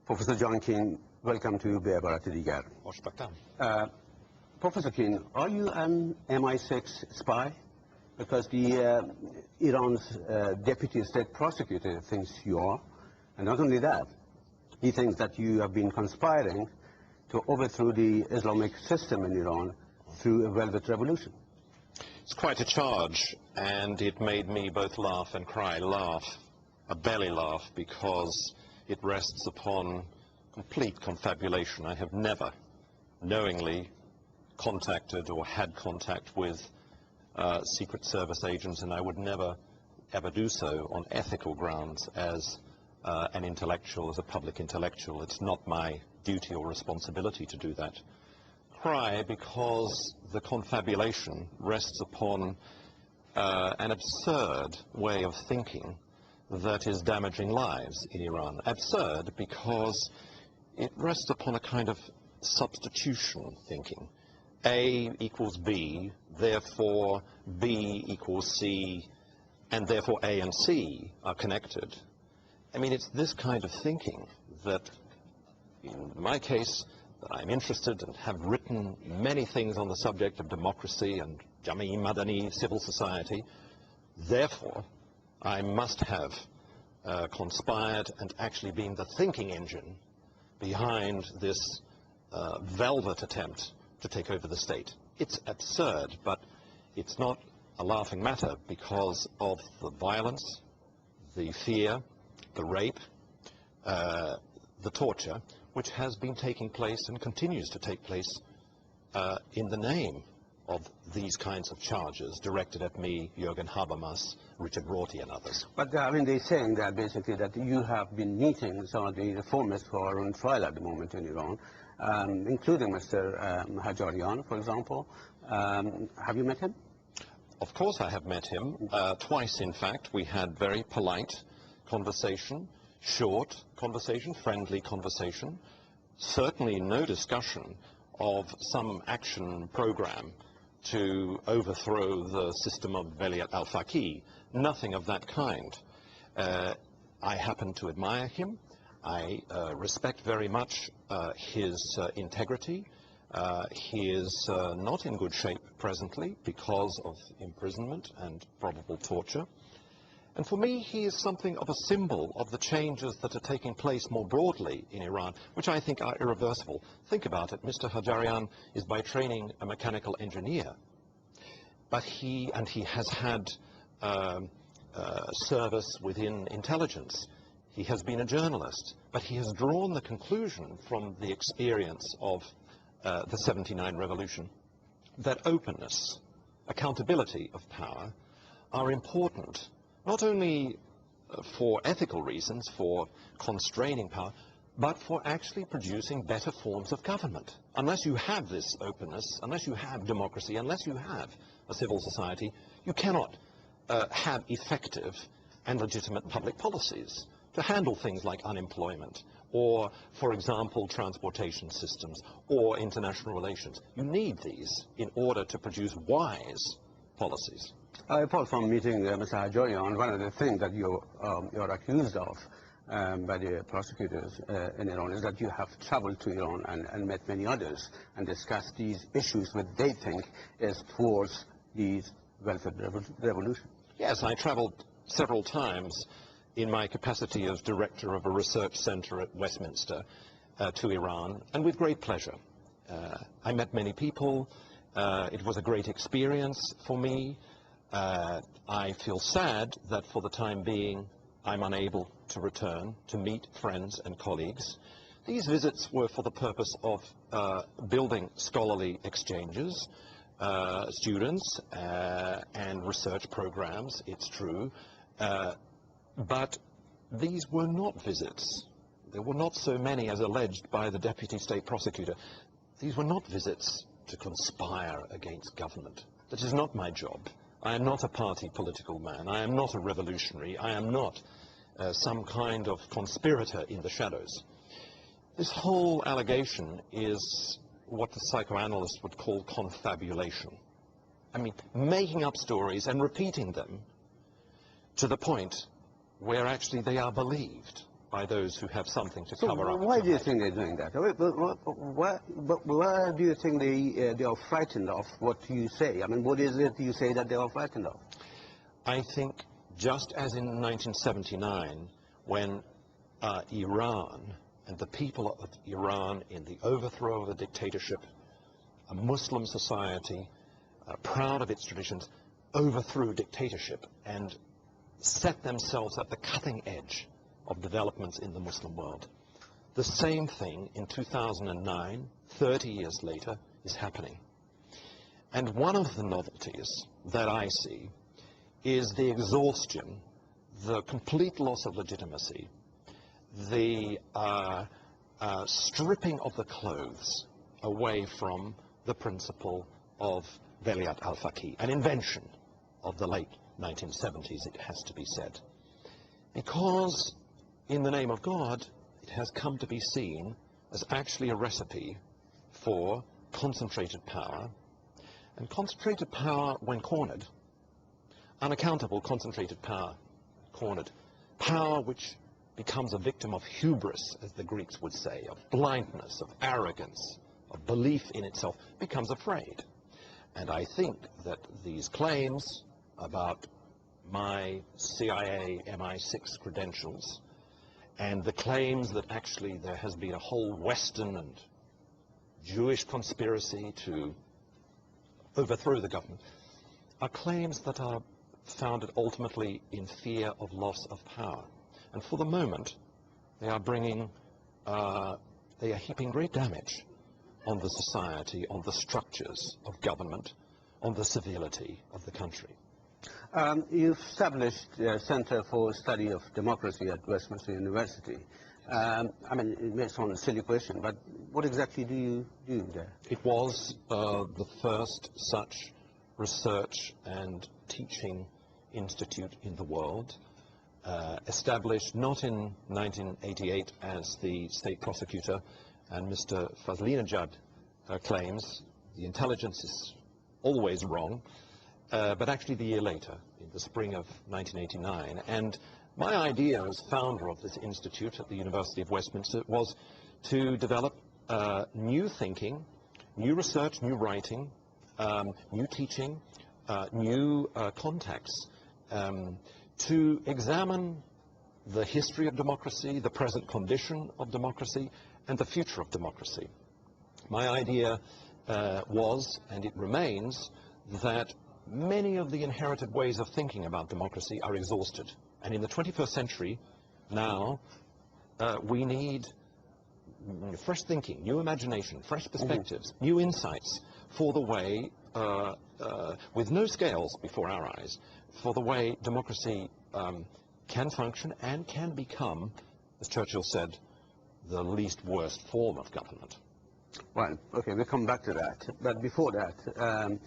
Professor John Keane, welcome to Beabarati Digar. Professor Keane, are you an MI6 spy? Because Iran's deputy state prosecutor thinks you are, and not only that, he thinks that you have been conspiring to overthrow the Islamic system in Iran through a velvet revolution. It's quite a charge, and it made me both laugh and cry. Laugh, a belly laugh, because it rests upon complete confabulation. I have never knowingly contacted or had contact with Secret Service agents, and I would never ever do so on ethical grounds as an intellectual, as a public intellectual. It's not my duty or responsibility to do that. Cry because the confabulation rests upon an absurd way of thinking that is damaging lives in Iran. Absurd because it rests upon a kind of substitution thinking. A equals B, therefore B equals C, and therefore A and C are connected. I mean, it's this kind of thinking that, in my case, that I'm interested and have written many things on the subject of democracy and Jami Madani, civil society. Therefore, I must have conspired and actually been the thinking engine behind this velvet attempt to take over the state. It's absurd, but it's not a laughing matter because of the violence, the fear, the rape, the torture, which has been taking place and continues to take place in the name of these kinds of charges directed at me, Jürgen Habermas, Richard Rorty, and others. But I mean, they're saying that basically that you have been meeting some of the reformists who are on trial at the moment in Iran, including Mr. Hajarian, for example. Have you met him? Of course I have met him. Twice, in fact. We had very polite conversation, short conversation, friendly conversation. Certainly no discussion of some action program to overthrow the system of Velayat al-Faqih. Nothing of that kind. I happen to admire him. I respect very much his integrity. He is not in good shape presently because of imprisonment and probable torture. And for me, he is something of a symbol of the changes that are taking place more broadly in Iran, which I think are irreversible. Think about it. Mr. Hajarian is by training a mechanical engineer, but he has had service within intelligence. He has been a journalist, but he has drawn the conclusion from the experience of the '79 revolution that openness, accountability of power are important, not only for ethical reasons, for constraining power, but for actually producing better forms of government. Unless you have this openness, unless you have democracy, unless you have a civil society, you cannot have effective and legitimate public policies to handle things like unemployment, or, for example, transportation systems, or international relations. You need these in order to produce wise policies. Apart from meeting Mr. Hajarian, one of the things that you're accused of by the prosecutors in Iran is that you have traveled to Iran and met many others and discussed these issues which they think is towards the welfare revolution. Yes, I traveled several times in my capacity as director of a research center at Westminster to Iran, and with great pleasure. I met many people. It was a great experience for me. I feel sad that for the time being I'm unable to return to meet friends and colleagues. These visits were for the purpose of building scholarly exchanges, students and research programs, it's true, but these were not visits. There were not so many as alleged by the deputy state prosecutor. These were not visits to conspire against government. That is not my job. I am not a party political man. I am not a revolutionary. I am not some kind of conspirator in the shadows. This whole allegation is what the psychoanalysts would call confabulation. I mean, making up stories and repeating them to the point where actually they are believed. by those who have something to So cover up. why do you think they're doing that? Why do you think they are frightened of what you say? I mean, what is it you say that they are frightened of? I think just as in 1979, when Iran and the people of Iran, in the overthrow of the dictatorship, a Muslim society, proud of its traditions, overthrew dictatorship and set themselves at the cutting edge of developments in the Muslim world. The same thing in 2009, 30 years later, is happening. And one of the novelties that I see is the exhaustion, the complete loss of legitimacy, the stripping of the clothes away from the principle of Velayat al-Faqih, an invention of the late 1970s, it has to be said. Because in the name of God, it has come to be seen as actually a recipe for concentrated power, and concentrated power when cornered, unaccountable concentrated power cornered, power which becomes a victim of hubris, as the Greeks would say, of blindness, of arrogance, of belief in itself, becomes afraid. And I think that these claims about my CIA MI6 credentials and the claims that actually there has been a whole Western and Jewish conspiracy to overthrow the government are claims that are founded ultimately in fear of loss of power. And for the moment, they are bringing, they are heaping great damage on the society, on the structures of government, on the civility of the country. You've established a Center for Study of Democracy at Westminster University. I mean, it may sound a silly question, but what exactly do you do there? It was the first such research and teaching institute in the world, established not in 1988 as the state prosecutor and Mr. Fazlinejad claims. The intelligence is always wrong, but actually the year later, in the spring of 1989. And my idea as founder of this institute at the University of Westminster was to develop new thinking, new research, new writing, new teaching, new contacts, to examine the history of democracy, the present condition of democracy, and the future of democracy. My idea was, and it remains, that many of the inherited ways of thinking about democracy are exhausted. And in the 21st century, now, we need fresh thinking, new imagination, fresh perspectives, new insights for the way, with no scales before our eyes, for the way democracy can function and can become, as Churchill said, the least worst form of government. Well, okay, we'll come back to that. But before that,